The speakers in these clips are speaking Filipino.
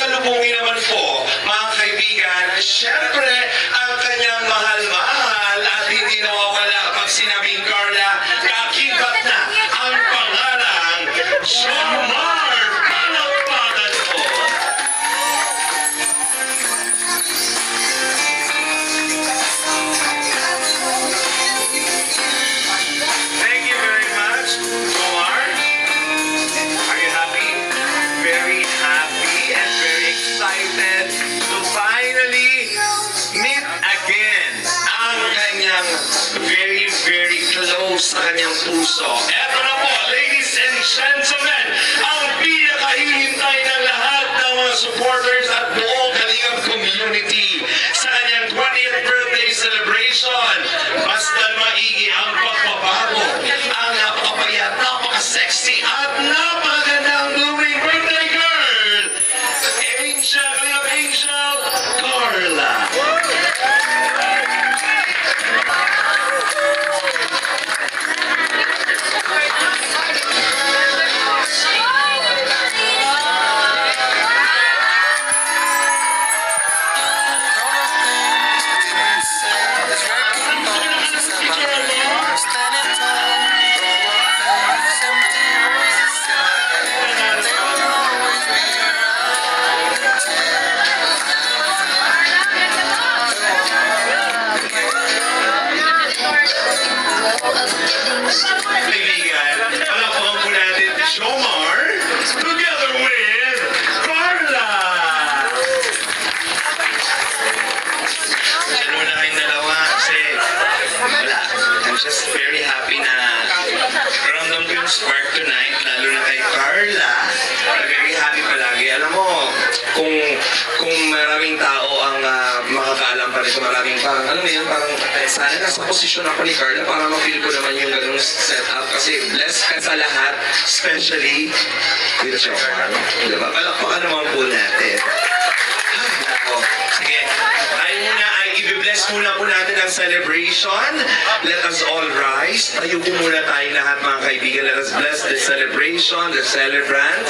sasalubungin naman po, mga kaibigan, syempre, ang kanyang mahal-mahal at hindi nawawala pag sinabing Carla, kakibat na ang pangalang Jomar. Palakpakan po. Thank you very much, Jomar. Are you happy? Very happy and very excited to finally meet again ang kanyang very, very close sa kanyang puso. Eto na po, ladies and gentlemen, ang pinakahihintay ng lahat ng mga supporters at buong Kalingap community sa kanyang 20th birthday celebration. Basta maigi ang pagbabago, ang napakapayat, napaka-sexy at napakagandang blooming birthday girl, Angel, Kalingap Angel, Carla. Kaibigan, palakpakan po natin Jomar together with Carla. Ano na kayong dalawa kasi wala. I'm just very happy na ramdam ko yung spark tonight, lalo na kay Carla. Very happy palagi. Alam mo, kung maraming tao ang makakaalam pa rito, maraming parang, alam mo yun, parang sana nasa posisyon ako ni Carla para ma-feel ko naman yung ganung setup kasi blessed ka sa lahat, especially with Jomar. Diba? Palakpakan naman po natin. Ako. Sige, tayo muna ay i-bless muna po natin ang celebration. Let us all rise. Tayo po muna tayong lahat mga kaibigan. Let us bless the celebration, the celebrant.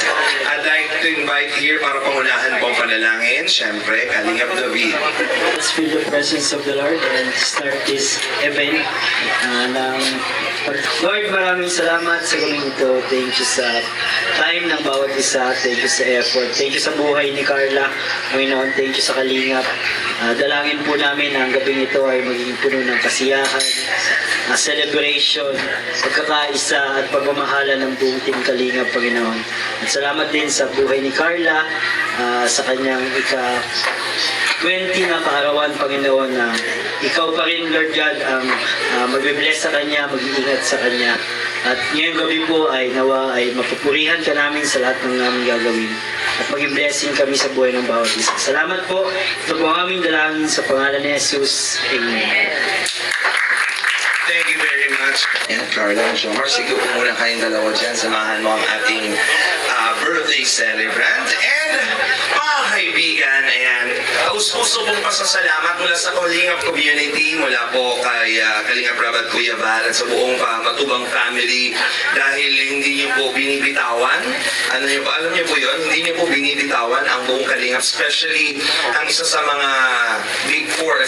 I'd like to invite here para pangunahan po ang panalangin. Siyempre, Kalingap David. Let's feel the presence of the Lord and start this event. Lord, maraming salamat sa gawin ito. Thank you sa time ng bawat isa. Thank you sa effort. Thank you sa buhay ni Carla. Panginoon, thank you sa Kalingap. Dalangin po namin na ang gabing ito ay magiging puno ng kasiyahan, celebration, pagkakaisa at pagmamahala ng buong Team Kalingap, Panginoon. At salamat din sa buhay ni Carla, sa kanyang ika-20 na kaarawan, Panginoon, na ikaw pa rin, Lord God, ang magbe-bless sa kanya, mag-iingat sa kanya. At ngayong gabi po ay nawa ay mapupurihan ka namin sa lahat ng aming gagawin. At maging blessing kami sa buhay ng bawat isa. Salamat po. Ito po ang aming dalangin sa pangalan ni Jesus. Amen. Thank you very much. And Carla and Jomar, sige po muna kayong dalawa dyan. Samahan mo ang ating birthday celebrant. And mga kaibigan, ayan, taus-puso pong pasasalamat mula sa Kalingap community, mula po kay Kalingap Rab at Kuya Val at sa buong Matubang family dahil hindi niyo po binibitawan. Alam niyo po yun, hindi niyo po binibitawan ang buong Kalingap, especially ang isa sa mga Big Four,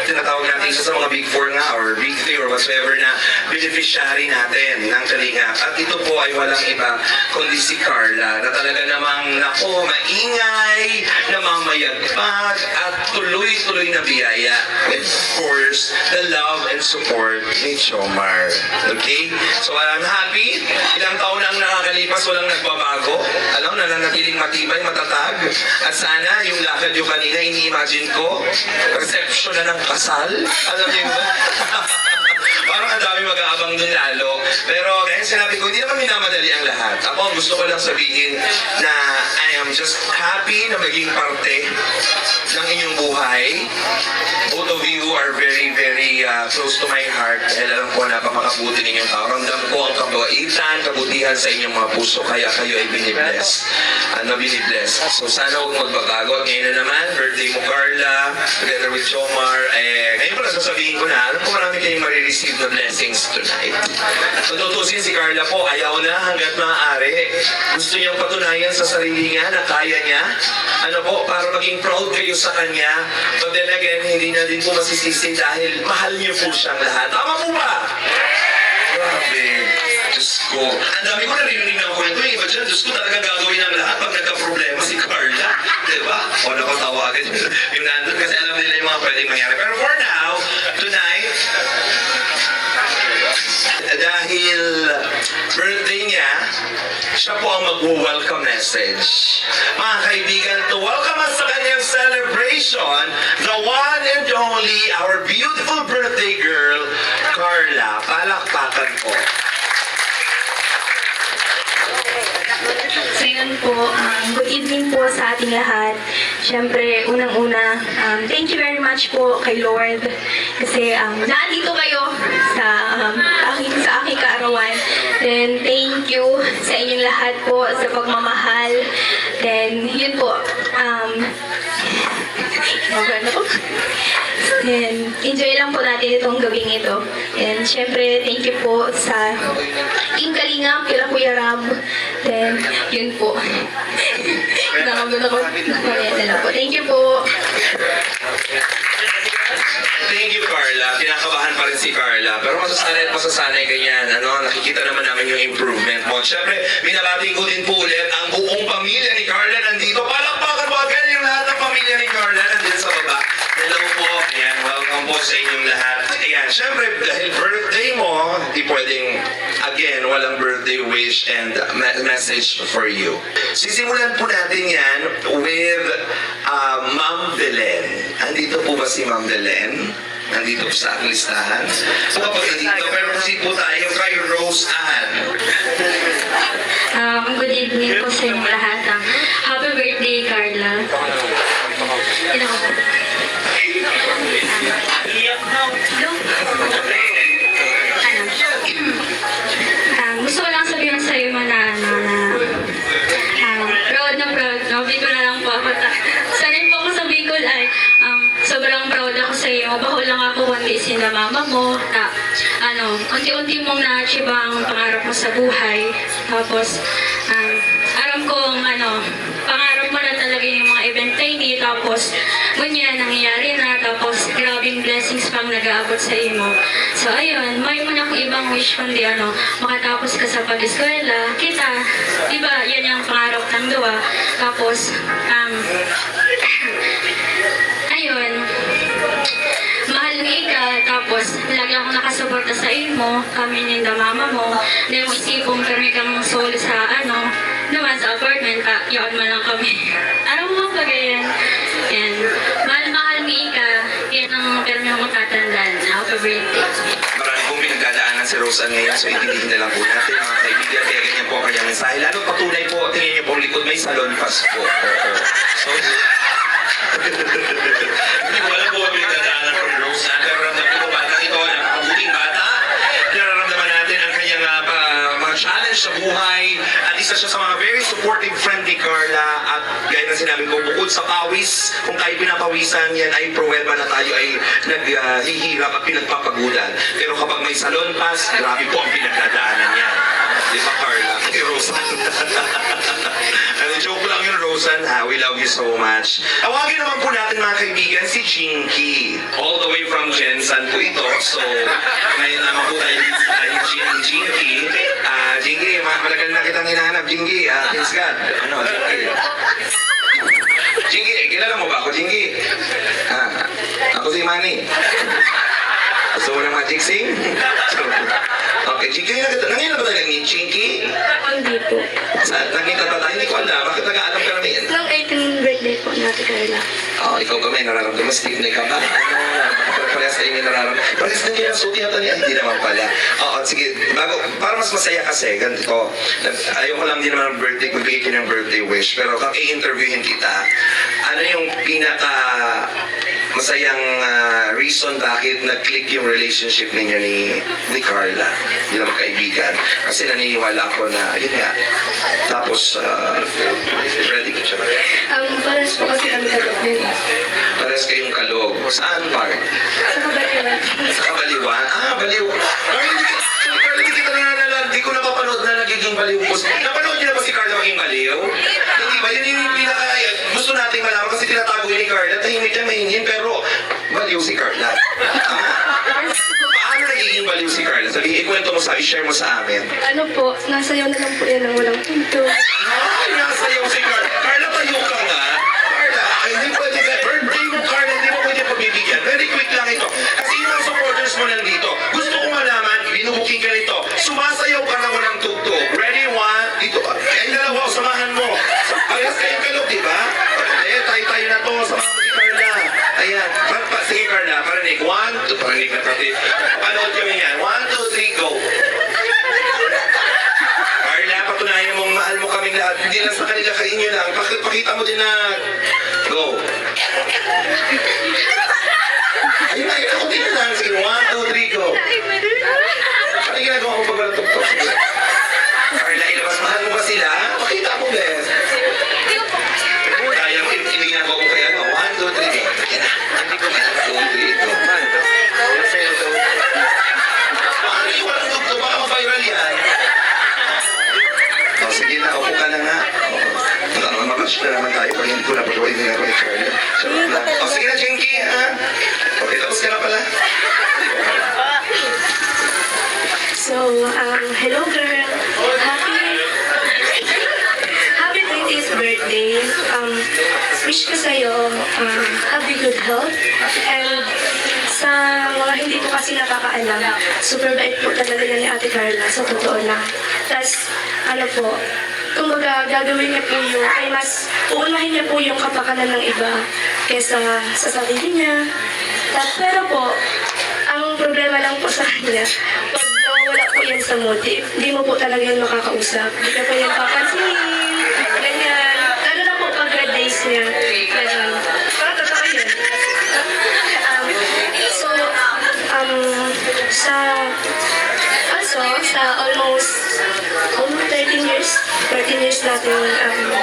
tinatawag natin isa sa mga Big Four nga or Big Three or whatever na beneficiary natin ng Kalingap. At ito po ay walang iba kundi si Carla na talaga namang maingay, namamayagpag at tuloy-tuloy na biyaya with, of course, the love and support ni Jomar. Okay? So I'm happy. Ilang taon na ang nakakalipas, walang nagbabago. Alam, nananatiling matibay, matatag. At sana yung lakad yung kanina, ini-imagine ko, reception na ng kasal. Alam niyo ba? Parang ang dami mag-aabang dun lalo. Pero kaya sinabi ko, hindi naman minamadali ang lahat. Ako, ang gusto ko lang sabihin na I am just happy na maging parte ng inyong buhay. Both of you are very, very close to my heart. Dahil alam ko napakakabuti ninyong tao. Ramdam ko ang kabaitan, kabutihan sa inyong mga puso. Kaya kayo ay binibless. na binibless. So sana huwag magbabago. At ngayon na naman, birthday mo Carla, together with Jomar. Ngayon pala sasabihin ko na, alam ko marami kayong marireceive na blessings tonight. So tutusin si Carla po, ayaw na hanggat maaari. Gusto niyang patunayan sa sarili niya na kaya niya. Ano po, para maging proud kayo sa kanya. But then again, hindi na din po masisisi dahil mahal niyo po siyang lahat. Tama po ba? Grabe. Diyos ko. Ang dami ko narinig ng kwento. Yung iba dyan, Diyos ko talaga gagawin ang lahat pag nagka-problema si Carla. Diba? O nakatawa agad yung nandun kasi alam nila yung mga pwedeng mangyari. Pero for now, tonight, dahil birthday niya, siya po ang mag-welcome message. Mga kaibigan, to welcome us sa kanyang celebration, the one and only, our beautiful birthday girl, Carla. Palakpakan po. So yun po, good evening po sa ating lahat. Siyempre, unang-una, thank you very much po kay Lord kasi nandito kayo sa aking kaarawan. Then, thank you sa inyong lahat po sa pagmamahal. Then, yun po, Then, enjoy lang po natin itong gawing ito. And syempre, thank you po sa Team Kalingap, kila Kuya Rab. Then, yun po. Nakagod ako. Mamaya na po. Thank you po. Thank you, Carla. Kinakabahan pa rin si Carla. Pero masasanay ka yan. Nakikita naman namin yung improvement mo. Siyempre, binabati ko din po ulit ang buong pamilya ni Carla nandito. Palakpakan po agad yung lahat ng pamilya ni Carla nandito sa baba. Hello po. Ayan, welcome po sa inyong lahat. Ayan, siyempre, dahil birthday mo, hindi pwedeng, again, walang birthday wish and message for you. Sisimulan po natin yan with Ma'am Belen. Andito po ba si Ma'am Belen? Nandito po sa aking listahan. So kapag nandito, pero proceed po tayo kay Rose Ann. Good evening po sa inyong lahat. Happy birthday, Carla. Ito ko po. Gusto ko lang sabihin sa iyo na proud na proud. Bicol na lang po ako. Sanay po ako sa Bicol ay sobrang proud ako sa iyo. Baho lang ako kundi sina mama mo. Unti-unti mong na-achieve ang pangarap mo sa buhay. Tapos, alam kong pangarap mo na talaga yung mga event training. Tapos, ganyan, nangyayari na. Tapos, grabing blessings pang nag-aabot sa imo. So, ayun, may man akong ibang wish kundi makatapos ka sa pag-eskwela. Kita, diba, yan yung pangarap ng dua. Tapos, ayun, mahal ng ika, tapos lagi ako nakasuporta sa imo, kami ni mama mo, na yung isipong kami kang solo sa naman sa apartment, yun man lang kami. Ano mo ba ganyan? And mahal ng ika, yan ang permi akong tatandaan. Happy birthday. Marami pong pinagdadaanan si Rosa ngayon, so itindihin na lang po natin mga kaibigan. Kaya ganyan po ang kanyang mensahe. Lalo patunay po, tingin niyo po ang likod, may salon pass po. So, hindi ko alam po ang pinagdadaanan from Rosa. Pero ramdam ko bata ito, napakabuting bata. Nararamdaman natin ang kanyang mga challenge sa buhay. At isa siya sa mga very supportive friend ni Carla. At gaya na sinabi ko, bukod sa pawis, kung tayo pinapawisan, yan ay pruweba na tayo ay naghihirap at pinagpapagulan. Pero kapag may salon pass, grabe po ang pinagdadaanan niya. Di ba, Carla? Kay Rosa. Joke lang yun, Rosan, ha? We love you so much. Tawagin naman po natin, mga kaibigan, si Jinky. All the way from Jensen po ito. So, ngayon naman po tayo Jinky. Jinky, malagal na kitang hinahanap. Jinky, thanks God. Jinky? Jinky, kilala mo ba ako, Jinky? Ako si Manny. Gusto mo ng magic sing? Okay, Jinky, nangyayari ba tayo ni Jinky? Hindi po. Nakita tayo, hindi ko alam. Bakit nag-aalam ka namin? Long 18th birthday po natin, Carla. Ikaw ba may nararamdaman? Steve na ikaw ba? Parehas kayo may nararamdaman. Parehas na kayo suti yata niya. Hindi naman pala. Sige. Para mas masaya kasi, ganito. Ayoko lang din naman ng birthday, magbigay ko ng birthday wish. Pero kung i-interviewin kita, ano yung pinaka masayang reason bakit nag-click yung relationship ninyo ni Carla? Bilang kaibigan. Kasi naniniwala ako na, yun nga. Tapos, siya. Pares po kasi kami kagabi. Pares kayong kalog. Saan, Mark? Sa kabaliwan. Sa Kabaliwan? Ah, baliw. Carla, hindi kita hindi ko napapanood na nagiging baliw po. Napanood niyo na ba si Carla maging baliw? Hindi ba? Yun yung pinaka... Gusto nating malaman kasi tinatago ni Carla. Tahimik yan, mahingin, pero baliw si Carla. Paano nagiging baliw si Carla? Sabihin, ikwento mo sa i-share mo sa amin. Ano po, nasayaw na lang po yan ng walang punto. Ay, nasayaw si Carla. Carla, tayo ka nga. Carla, ay, hindi pwede ka. Birthday mo, Carla, hindi mo pwede pabibigyan. Very quick lang ito. Kasi yung mga supporters mo nandito. Gusto ko malaman, binubuking ka nito. Sumasayaw ka na walang tugtog. Ready, one, dito. Ay, dalawa, samahan mo. Parehas kayong kalog, di ba? Eh, tayo na to. Samahan mo si Carla. Ayan. Sige, Carla, parinig. One, two, parinig na pati. Panood kami yan. One, two, three, go. Carla, patunayan mong mahal mo kaming lahat. Hindi lang sa kanila, kainyo lang. Pakita mo din na... Go. Ayun na, ako din na lang. Sige, one, two, three, go. Ano yung ginagawa mo pag walang tugtog? Carla, ilabas, mahal mo ba sila? Pakita mo, bes. Kaya mo, hindi ginagawa mo kaya, no? One, two, three, go. Yan na. Hindi ko kaya. One, two, three, go. Paano yung walang tugtog? Baka ma-viral yan. O, sige na, upo ka na nga. Makash na naman tayo pag hindi ko napagawa yung ginagawa ni Carla. Sarap lang. O, sige na, Jinky, ha? Okay, tapos ka na pala. So, hello girl. Happy 20th birthday. Wish ko sa'yo, happy good health. And sa mga hindi po kasi nakakaalam, super bait po talaga yan ni Ate Carla, sa totoo lang. Tapos, ano po, kumbaga gagawin niya po yung, ay mas uunahin niya po yung kapakanan ng iba kesa sa sarili niya. Pero po, ang problema lang po sa kanya, pag nawawala po yan sa mood, di mo po talaga yan makakausap. Di ka pa yan papansinin, ganyan. Lalo na po pag red days niya, ganyan. Parang tataka yan. Sa almost 13 years natin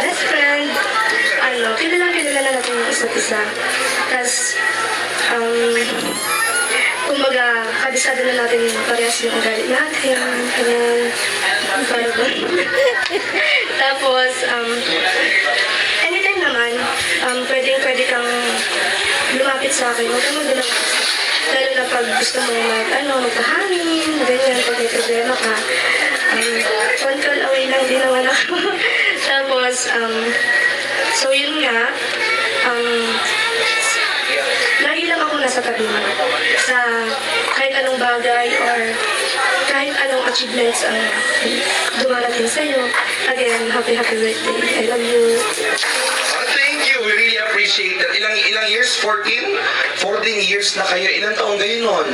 best friend, kilala na natin yung isa't isa. Tapos, kumbaga, kabisado na natin parehas yung ugali natin, ganyan, parang Tapos, anytime naman, pwede kang lumapit sa akin, huwag kang magdala. Lalo na pag gusto mo magpahangin, ganyan, pag may problema ka. One call away lang din naman ako. Tapos, so yun nga, lagi lang ako nasa tabi mo. Sa kahit anong bagay or kahit anong achievements ang dumarating sa'yo. Again, happy birthday. I love you. Thank you. We really appreciate that. Ilang years? 14? 14 years na kayo. Ilang taong kayo nun?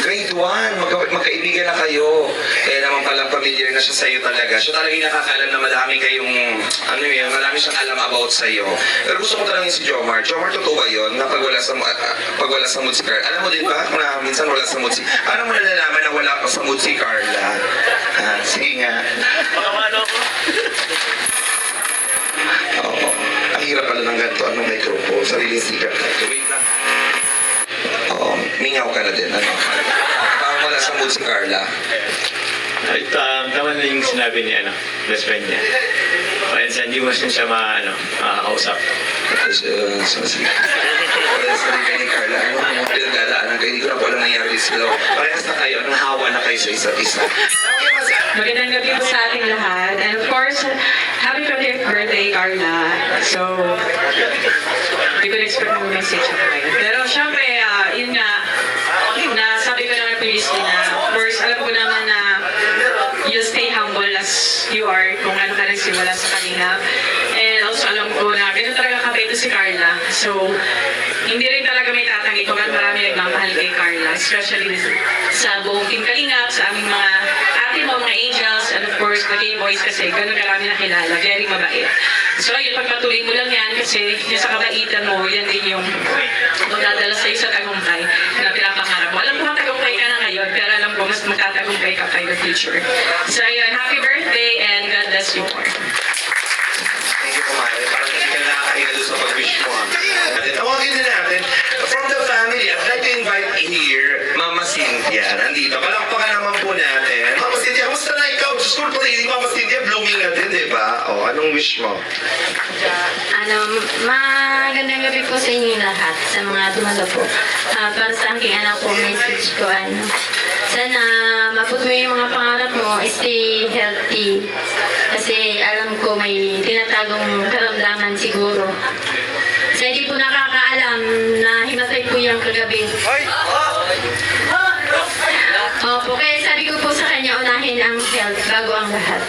Grade 1. Magkaibigan na kayo. Kaya naman palang familiar na siya sa'yo talaga. Siya talaga yung nakakaalam na madami kayong, marami siyang alam about sa'yo. Pero gusto ko talangin si Jomar. Jomar, totoo ba yun? Na pag wala sa mood si Carla. Alam mo din ba na minsan wala sa mood si... Paano mo nalalaman na wala pa sa mood si Carla? Sige nga. Oo. Ang hirap pala ng ganito. Anong microphone? Sariling sikat. Wait lang. Oo. Mingaw ka na din. Parang wala sa mood si Carla. Tama na yung sinabi ni best friend niya. Kaya hindi mo siya makakausap. Sige. Parehas na rin kayo ni Carla. Ano yung pinagdadaanan kayo? Hindi ko na po alam nangyari sila. Parehas na kayo. Anong hawa na kayo sa isa't isa. Okay, Magandang gabi po sa ating lahat. And of course, happy 20th birthday, Carla. So, hindi ko na-expect mo message ako ngayon. Pero syempre, yun nga, nasabi ko naman previously na, of course, alam ko naman na you stay humble as you are kung ano ka nagsimula sa kanina. And also, alam ko na ganun talaga kabait si Carla. So, hindi rin talaga may tatanggi ko at marami nagmamahal kay Carla. Especially sa buong Team Kalingap, sa aming mga ate mo, mga angels, and of course, the K-Boys kasi ganun karami nakilala. Very mabait. So, ayun, pagpatuloy mo lang yan kasi yung sa kabaitan mo, yan din yung magdadala sa'yo sa tagumpay na pinapangarap mo. Alam ko matagumpay ka na ngayon, pero alam ko mas magtatagumpay ka pa in the future. So, ayun, happy birthday and God bless you more. wish mo? Magandang gabi po sa inyo lahat, sa mga dumalo po. Para sa aking anak po, message ko, sana maput mo yung mga pangarap mo, stay healthy. Kasi alam ko may tinatagong karamdaman siguro. Sa hindi po nakakaalam na himatay po yung kagabi. Opo, kaya sabi ko po sa kanya, unahin ang health bago ang lahat.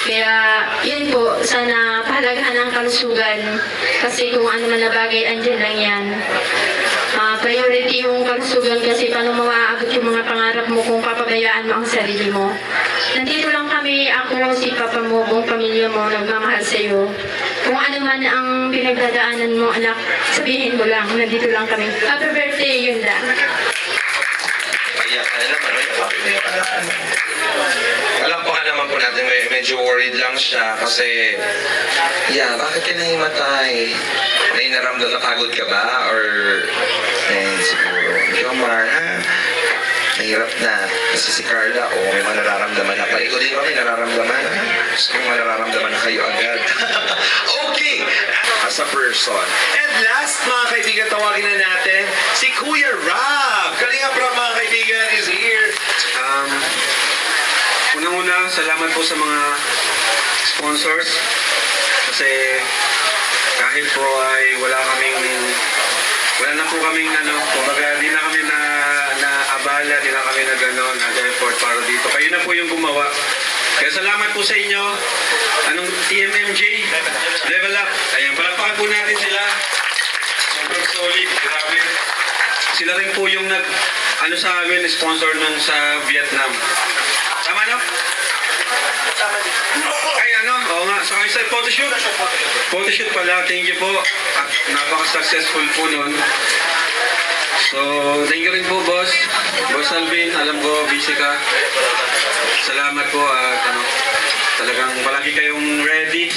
Kaya yun po, sana pahalagahan ang kalusugan. Kasi kung ano man na bagay, andyan lang yan. Priority yung kalusugan kasi paano maaabot yung mga pangarap mo kung papabayaan mo ang sarili mo. Nandito lang kami, ako, si papa mo, buong pamilya mo, nagmamahal sa'yo. Kung ano man ang pinagdadaanan mo, anak, sabihin mo lang, nandito lang kami. Happy birthday, yun lang. Paiyak ka na naman. Alam po ka naman po natin, medyo worried lang siya kasi, bakit ka nahimatay? May naramdaman, napagod ka ba? Or, siguro, Jomar, mahirap na. Kasi si Carla, may nararamdaman na. Ikaw din ba may nararamdaman? Gusto mo nararamdaman na kayo agad. Okay! As a person. And last, mga kaibigan, tawagin na natin si Kuya Rob. Kalinga Rob, mga kaibigan, is here. Unang-una, salamat po sa mga sponsors kasi kahit po ay wala na po kaming kumbaga di na kami na-abala, di na kami nag-effort para dito. Kayo na po yung gumawa. Kaya salamat po sa inyo. Anong TMMJ? Level Up. Ayan, palakpakan po natin sila. Sobrang solid. Grabe. Sila rin po yung sa amin, sponsor nung sa Vietnam. Tama no? Ay oo nga. So sa photoshoot. Photoshoot pala, thank you po. At napaka-successful po nun. So, thank you rin po, boss. Boss Alvin, alam ko, busy ka. Salamat po at talagang palagi kayong ready.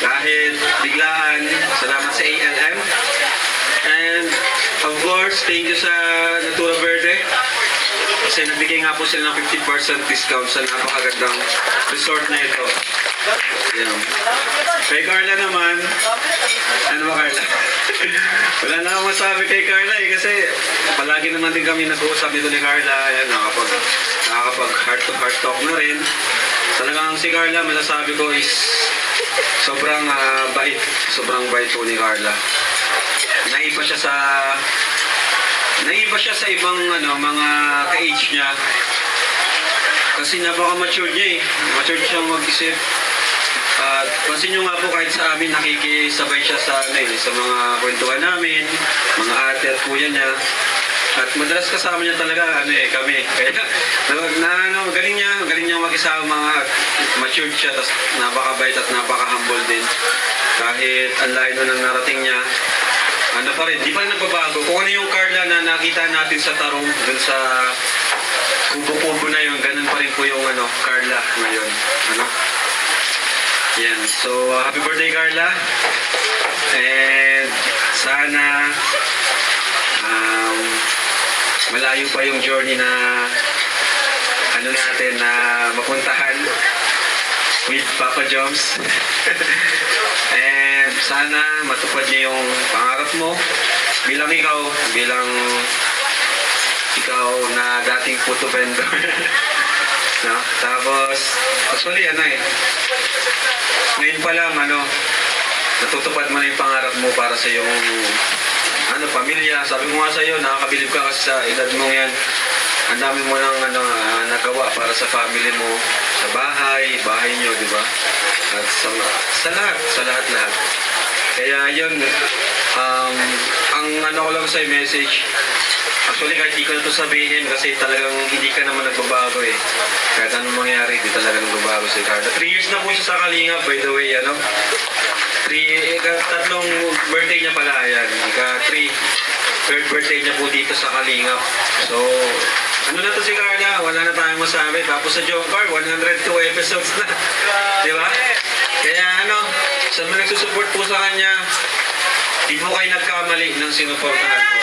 Kahit biglaan, salamat sa ALM. And, of course, thank you sa Natura Verde. Kasi nagbigay nga po sila ng 50% discount sa napakagandang resort na ito. Yan. Kay Carla naman, ano ba Carla? Wala na akong masabi kay Carla kasi palagi naman din kami nag-uusap dito ni Carla. Ayan, nakakapag heart-to-heart talk na rin. Talagang si Carla, masasabi ko is sobrang bait. Sobrang bait po ni Carla. Naiba siya sa ibang mga ka-age niya. Kasi napaka-mature niya eh. Mature siyang mag-isip. At pansin nyo nga po kahit sa amin nakikisabay siya sa mga kwentuhan namin, mga ate at kuya niya. At madalas kasama niya talaga kami. Kaya galing niya mag-isama mga matured siya, tapos napakabait at napaka-humble din. Kahit ang layo na narating niya, pa rin, di pa rin nagbabago. Kung ano yung Carla na nakita natin sa Tarong, dun sa kubo-kubo na yun, ganun pa rin po yung Carla ngayon. Yan. So, happy birthday, Carla. And sana malayo pa yung journey na natin na mapuntahan with Papa Joms. And sana matupad niyo yung pangarap mo bilang ikaw na dating photo vendor. No? Tapos actually ngayon pa lang natutupad mo na yung pangarap mo para sa iyong pamilya. Sabi ko nga sa iyo, nakakabilib ka kasi sa edad mo yan. Ang dami mo nang nagawa para sa family mo, sa bahay nyo, di ba? At sa lahat. Kaya yun, ang ko lang sa message, actually kahit di ko na ito sabihin kasi talagang hindi ka naman nagbabago eh. Kahit anong mangyari, di talaga nagbabago si Carla. 3 years na po siya sa Kalingap, by the way, tatlong birthday niya pala, yan. Third birthday niya po dito sa Kalingap. So, na to si Carla, wala na tayong masabi. Tapos sa Jomcar, 102 episodes na. Di ba? Kaya sa mga nagsusupport po sa kanya, di po kayo nagkamali ng sinuportahan ko.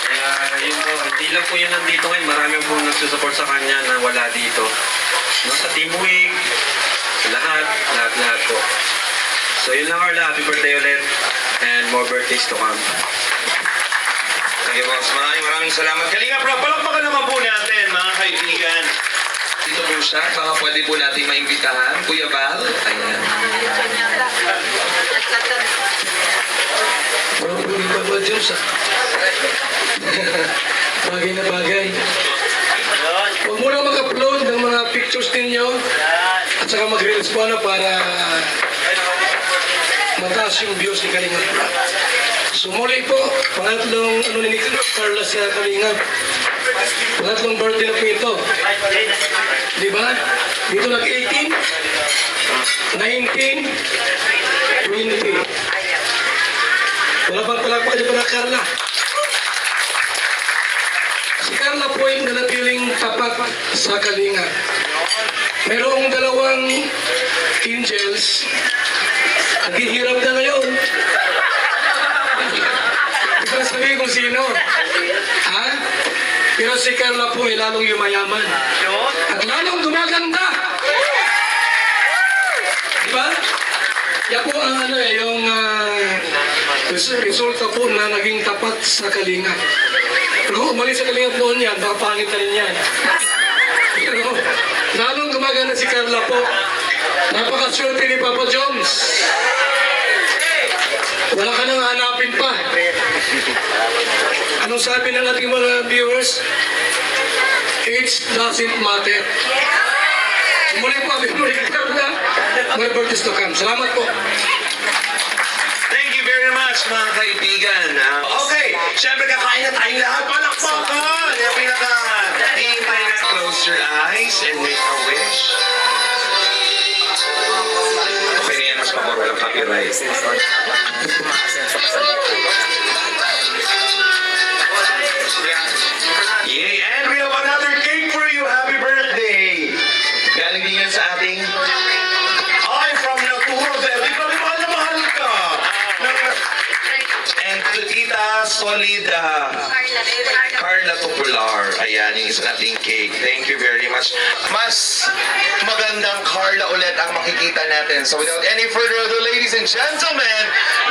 Kaya yun po, hindi lang po yun nandito ngayon. Marami po nagsusupport sa kanya na wala dito. no, sa Team Week, sa lahat po. So yun lang, Carla. Happy birthday ulit. And more birthdays to come. Sige boss, maraming salamat. Kalinga Prab, palakpakan naman po natin mga kaibigan. Dito po siya, baka pwede po natin maimbitahan. Kuya Val, ayan. Hindi pa ba Diyos bagay na bagay. Huwag mo na mag-upload ng mga pictures ninyo at saka mag-reels po para mataas yung views ni Kalinga. So muli po, pangatlong ni Carla sa Kalinga. Pangatlong birthday na po ito. Di ba? Dito nag-18, 19, 20. Wala pang palakpakan niyo para Carla. Si Carla po ay nanatiling tapat sa Kalinga. Merong dalawang angels. Naghihirap na ngayon. Hindi ko na sabihin kung sino. Ha? Pero si Carla po ay lalong yumayaman. At lalong gumaganda. Diba? Yan po ang yung resulta po na naging tapat sa Kalinga. Pero umalis sa Kalinga noon yan, baka pangit na rin yan. Pero lalong gumaganda si Carla po. Napakaswerte ni Papa Jones. Wala ka nang hanapin pa. Anong sabi ng ating mga viewers? Age doesn't matter. Muli po kami Carla. More birthdays to come. Salamat po. Thank you very much mga kaibigan. Okay, syempre kakain na tayong lahat. Palakpakan! Yung pinaka-hintay na close your eyes and make a wish. Okay na yan, mas pamor walang copyright. Yay! And we have another cake for you. Happy birthday! Galing din yan sa ating I'm from Nakuro, very mahal na mahal ka. And to Tita Solid, Carla Tupular. Ayan, yung isa nating cake. Thank you very much. Mas magandang Carla ulit ang makikita natin. So without any further ado, ladies and gentlemen,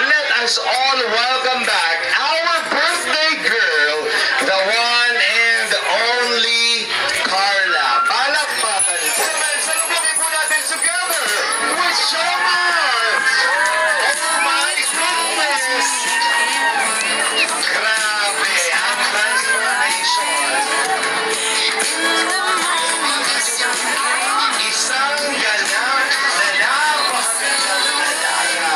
let us all welcome back our birthday girl, the one and only Carla. Palakpakan po. Salubungin po natin together with Shomar. Oh my goodness! Grabe ang transformation. Isang ganap na napakagandang alaga.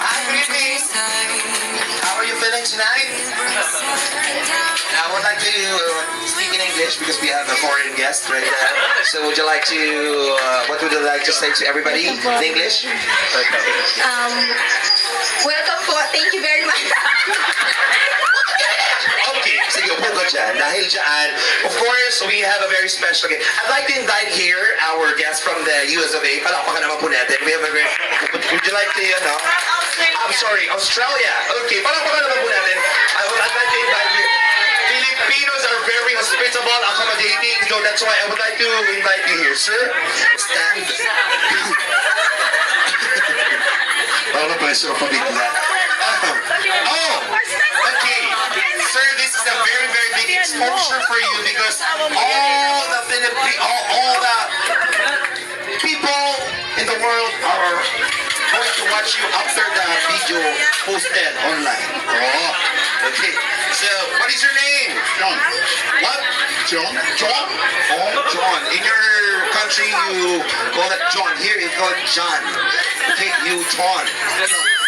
Hi, good evening. How are you feeling tonight? I would like to speak in English because we have a foreign guest right there. So would you like to, what would you like to say to everybody in English? Welcome po. Thank you very much. Okay, sige, upo ka dyan. Dahil dyan, of course, we have a very special guest. I'd like to invite here our guest from the US of A. Palakpakan naman po natin. We have a very, would you like to, I'm sorry, Australia. Okay, palakpakan naman po natin. I'd like to invite you. Filipinos are very hospitable, accommodating, so that's why I would like to invite you here, sir. Stand. Parang pressure pa bigla. Oh, okay. Sir, this is a very, very big exposure for you because all the people in the world are going to watch you after the video posted online. Oh, okay. So, what is your name? John. What? John? John? Oh, John. In your country, you call it John. Here, you call it John. Okay, you John.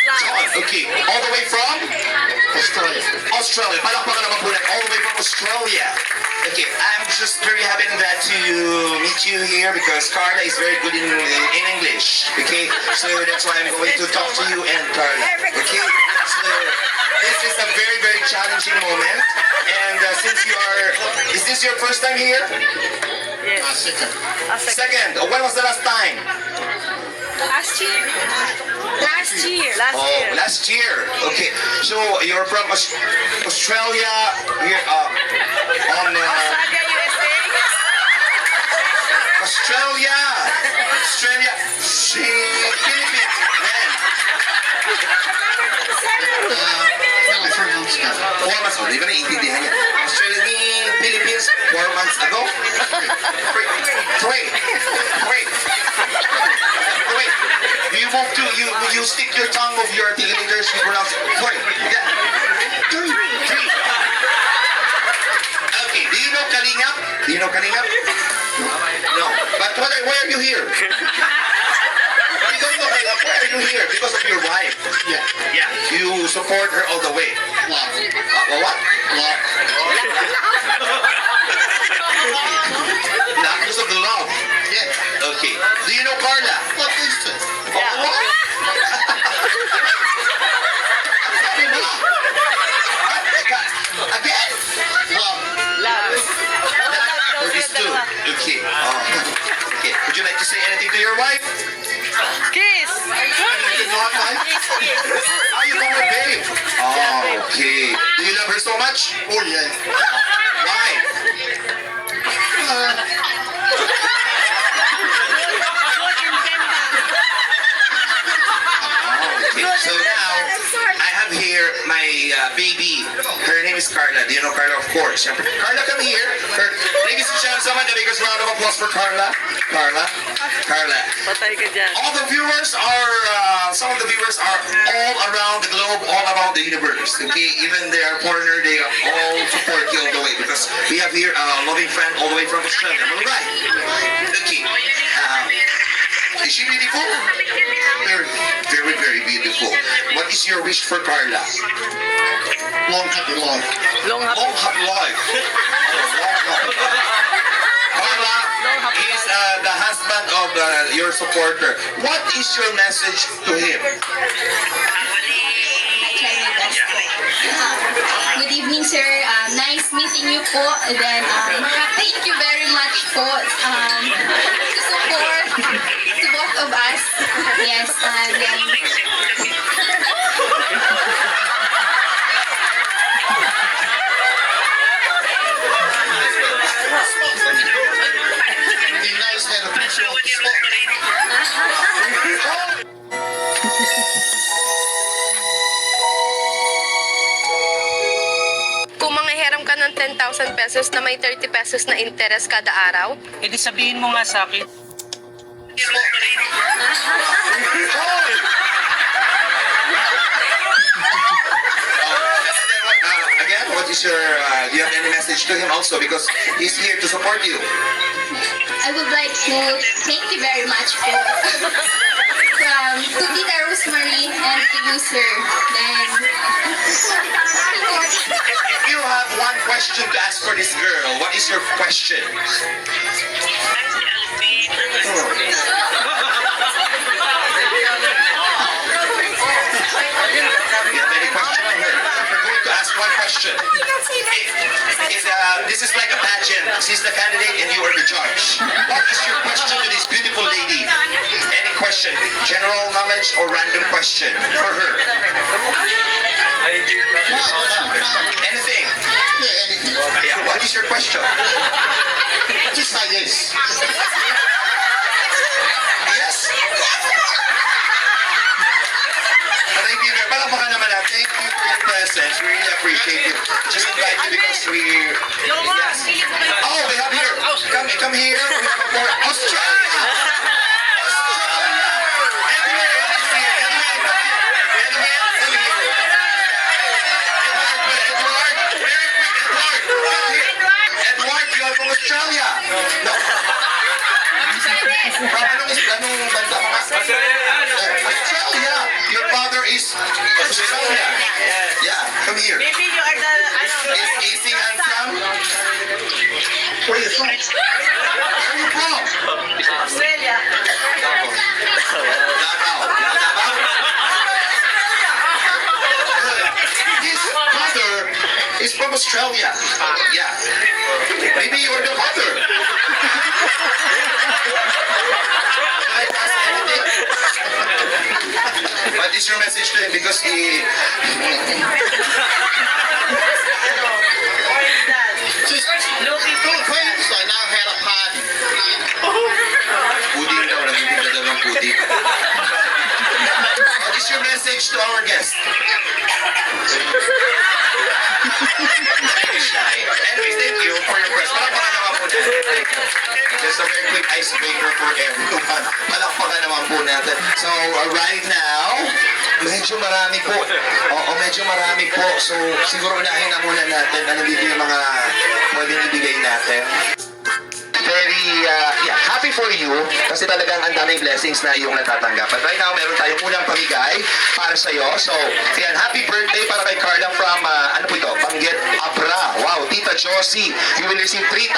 John, okay. All the way from? Australia. Australia. Palakpakan naman po natin. All the way from Australia. Okay, I'm just very happy and glad to meet you here because Carla is very good in English. Okay, so that's why I'm going to talk to you and Carla. Okay, so This is a very, very challenging moment. And since you are, is this your first time here? Second. When was the last time? Last year. Oh, last year. Okay. So you're from Australia. Here, on Australia, Philippines. When? 4 months ago. Di ba naiintindihan niya? Australia, Philippines, 4 months ago. Wait. You stick your tongue of your teenagers, you pronounce it. Wait. Yeah. Three. Okay, do you know Kalingap? No. But why are you here? You don't know Kalingap. Why are you here? Because of your wife. Yeah. You support her all the way. What? Not because of the love. Yeah. Okay. Do you know Carla? What is this? What? Again? Love. For this too. Okay. Okay. Would you like to say anything to your wife? Kiss! You not wife? How you call her babe? Oh, okay. Do you love her so much? Oh, yes. Why? Okay, so now I have here my baby. Her name is Carla. Do you know Carla? Of course. Carla, come here. Ladies and gentlemen, someone that make us round of applause for Carla. Carla. Patay ka dyan. All the viewers are, some of the viewers are all around the globe, all around the universe. Okay, even they are foreigner, they all support you all the way because we have here a loving friend all the way from Australia. All right. Okay. Is she beautiful? Very, very beautiful. What is your wish for Carla? Long happy life. Long happy. Long happy life. Carla is the husband of your supporter. What is your message to him? Good evening, sir. Nice meeting you po. And then, thank you very much po to support to both of us. Yes, and Kung manghihiram ka ng 10,000 pesos na may 30 pesos na interest kada araw, E di sabihin mo nga sa akin. Again, what is your, do you have any message to him also? Because he's here to support you. I would like to thank you very much po. To Tita Rosemary and to you, sir. Then, If you have one question to ask for this girl, what is your question? You have any question on her? We're going to ask one question. This is like a pageant. She's the candidate and you are the judge. What is your question to this beautiful lady? Any question? General knowledge or random question for her? Anything? Yeah, what is your question? Just say yes. Yes? Thank you. Palakpakan naman natin. Thank you for your presence. We really appreciate you. Just invite you because we... Yes. Oh, we have here. Come here. We have for Australia. Edward, you are from Australia. No. From anong bansa ka? Australia. Your father is Australia. Yeah, come here. Maybe you are the, Is Casey handsome? Where are you from? Where are you from? Australia. Davao. Davao? He's Australia. Yeah. Maybe you're the father. Can I ask anything? What is your message to him? Because he... So now had a party. Puding daw, nagtitinda daw ng puding. What is your message to our guest? Very shy. Anyways, thank you for your press. Palakpakan naman po natin. Just a very quick icebreaker for everyone. Palakpakan naman po natin. So, right now, medyo marami po. Oo, medyo marami po. So, siguro unahin na muna natin na nandito yung mga pwedeng ibigay natin. Very happy for you kasi talagang ang daming blessings na iyong natatanggap. But right now, meron tayong unang pamigay para sa iyo. So, ayan, happy birthday para kay Carla from, ano po ito? Banggit Abra. Wow, Tita Josie. You will receive 3,000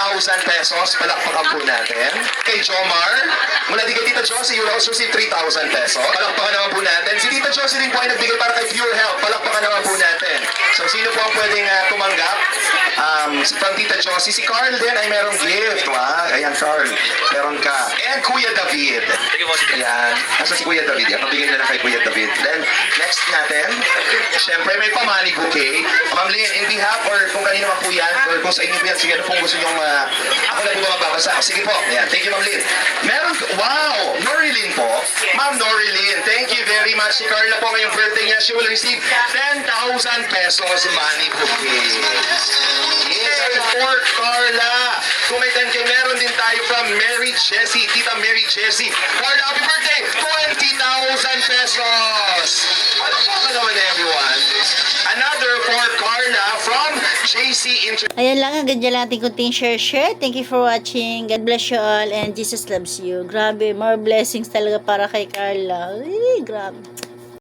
pesos. Palakpakan po natin. Kay Jomar, mula di kay Tita Josie, you will also receive 3,000 pesos. Palakpakan naman po natin. Si Tita Josie din po ay nagbigay para kay Pure Health. Palakpakan naman po natin. So, sino po ang pwedeng tumanggap? From Tita Josie. Si Carl din ay merong gift. Wow. Ayan, Carl. Meron ka. And Kuya David. Ayan. Nasa si Kuya David? Yan. Pabigyan na lang kay Kuya David. Then, next natin, syempre may pamani bouquet. Ma'am Lynn, in behalf or kung kanino man po yan, or kung sa inyo po yan, sige ano pong gusto nyo ako na po ba magbabasa? O, sige po. Ayan. Thank you, Ma'am Lynn. Meron, wow! Norilyn po. Ma'am Norilyn, thank you very much. Si Carla po ngayong birthday niya, she will receive 10,000 pesos money bouquet. Yes, and for Carla. Kung may 10K, meron din tayo from Mary Jessie, Tita Mary Jessie. Carla, happy birthday! 20,000 pesos! What the naman, everyone? Another for Carla from JC Inter... Ayan lang, hanggang dyan lang ating kunting share. Thank you for watching. God bless you all and Jesus loves you. Grabe, more blessings talaga para kay Carla. Grabe.